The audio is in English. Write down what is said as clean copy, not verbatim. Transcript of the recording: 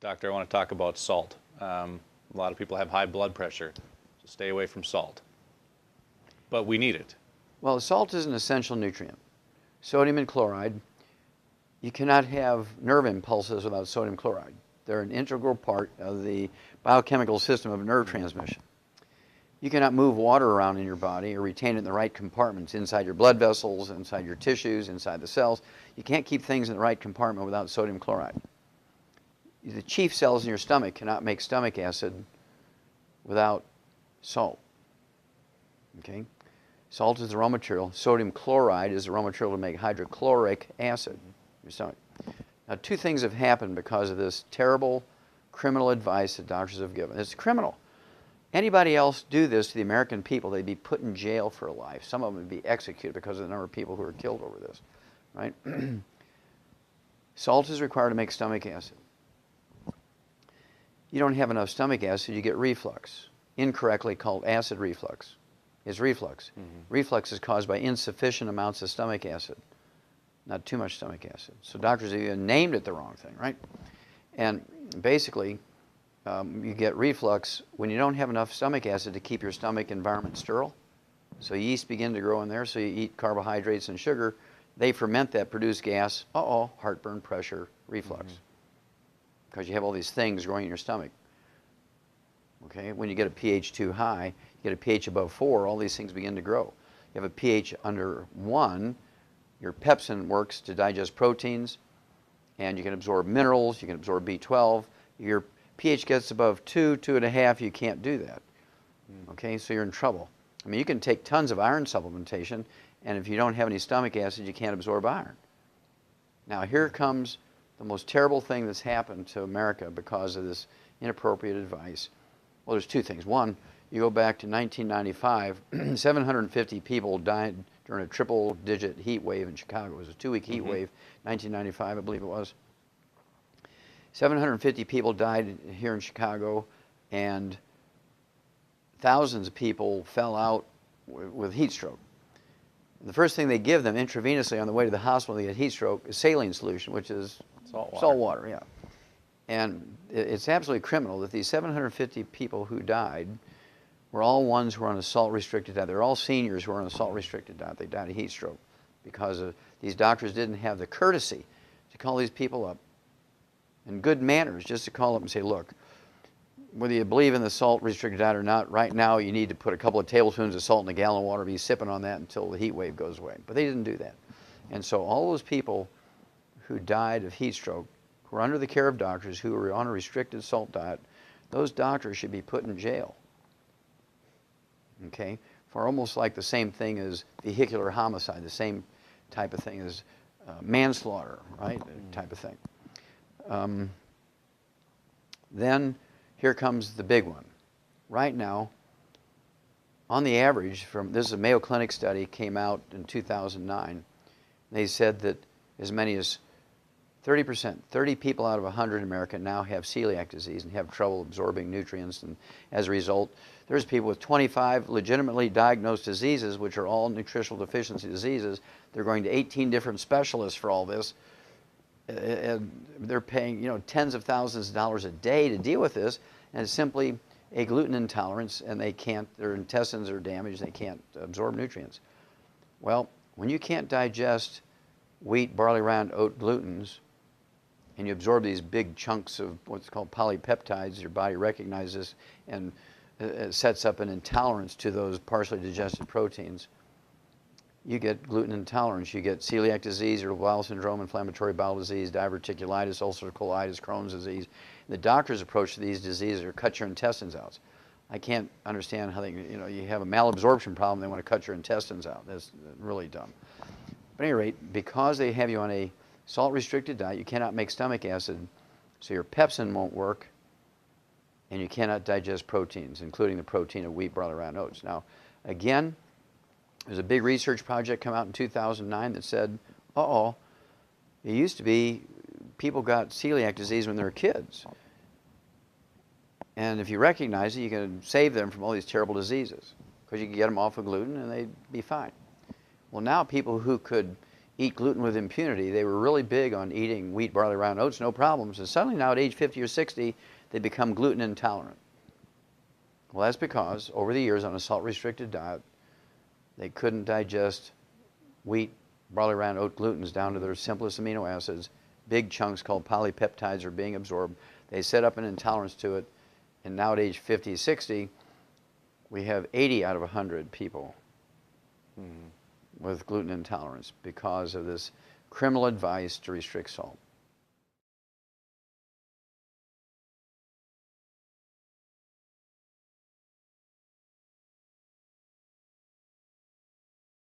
Doctor, I want to talk about salt. A lot of people have high blood pressure, so stay away from salt. But we need it. Well, salt is an essential nutrient. Sodium and chloride. You cannot have nerve impulses without sodium chloride. They're an integral part of the biochemical system of nerve transmission. You cannot move water around in your body or retain it in the right compartments, inside your blood vessels, inside your tissues, inside the cells. You can't keep things in the right compartment without sodium chloride. The chief cells in your stomach cannot make stomach acid without salt. Okay? Salt is the raw material. Sodium chloride is the raw material to make hydrochloric acid in your stomach. Now, two things have happened because of this terrible criminal advice that doctors have given. It's criminal. Anybody else do this to the American people, they'd be put in jail for life. Some of them would be executed because of the number of people who are killed over this, right? Salt is required to make stomach acid. You don't have enough stomach acid, you get reflux, incorrectly called acid reflux. It's reflux. Reflux is caused by insufficient amounts of stomach acid, not too much stomach acid. So doctors have even named it the wrong thing, right? And basically, you get reflux when you don't have enough stomach acid to keep your stomach environment sterile. So yeast begin to grow in there, so you eat carbohydrates and sugar. They ferment that, produce gas. Heartburn, pressure, reflux. Because you have all these things growing in your stomach. Okay, when you get a pH too high, you get a pH above 4, all these things begin to grow. You have a pH under 1, your pepsin works to digest proteins, and you can absorb minerals, you can absorb B12. Your pH gets above 2, 2.5, you can't do that. Okay, so you're in trouble. I mean, you can take tons of iron supplementation, and if you don't have any stomach acid, you can't absorb iron. Now, here comes the most terrible thing that's happened to America because of this inappropriate advice. Well, there's two things. One, you go back to 1995, 750 people died during a triple-digit heat wave in Chicago. It was a 2-week heat wave, 1995, I believe it was. 750 people died here in Chicago, and thousands of people fell out with heat stroke. The first thing they give them intravenously on the way to the hospital when they get heat stroke is saline solution, which is salt water, yeah. And it's absolutely criminal that these 750 people who died were all ones who were on a salt-restricted diet. They're all seniors who were on a salt-restricted diet. They died of heat stroke because these doctors didn't have the courtesy to call these people up in good manners, just to call up and say, look, whether you believe in the salt-restricted diet or not, right now you need to put a couple of tablespoons of salt in a gallon of water, be sipping on that until the heat wave goes away. But they didn't do that. And so all those people who died of heat stroke who were under the care of doctors who were on a restricted salt diet, those doctors should be put in jail, okay, for almost like the same thing as vehicular homicide, the same type of thing as manslaughter, right, type of thing. Then here comes the big one. Right now, on the average, this is a Mayo Clinic study, came out in 2009. They said that as many as 30%, 30 people out of 100 in America now have celiac disease and have trouble absorbing nutrients. And as a result, there's people with 25 legitimately diagnosed diseases, which are all nutritional deficiency diseases. They're going to 18 different specialists for all this. And they're paying, tens of thousands of dollars a day to deal with this, and it's simply a gluten intolerance, and their intestines are damaged, they can't absorb nutrients. Well, when you can't digest wheat, barley, round, oat glutens, and you absorb these big chunks of what's called polypeptides, your body recognizes and sets up an intolerance to those partially digested proteins. You get gluten intolerance, you get celiac disease, irritable bowel syndrome, inflammatory bowel disease, diverticulitis, ulcerative colitis, Crohn's disease. The doctor's approach to these diseases are cut your intestines out. I can't understand how you have a malabsorption problem, they want to cut your intestines out. That's really dumb. But at any rate, because they have you on a salt-restricted diet, you cannot make stomach acid, so your pepsin won't work, and you cannot digest proteins, including the protein of wheat, barley, round, oats. Now, again, there's a big research project come out in 2009 that said, it used to be people got celiac disease when they were kids. And if you recognize it, you can save them from all these terrible diseases because you can get them off of gluten and they'd be fine. Well, now people who could eat gluten with impunity. They were really big on eating wheat, barley, rye, and oats, no problems. And suddenly now at age 50 or 60, they become gluten intolerant. Well, that's because over the years on a salt-restricted diet, they couldn't digest wheat, barley, rye, and oat glutens down to their simplest amino acids. Big chunks called polypeptides are being absorbed. They set up an intolerance to it. And now at age 50, 60, we have 80 out of 100 people with gluten intolerance because of this criminal advice to restrict salt.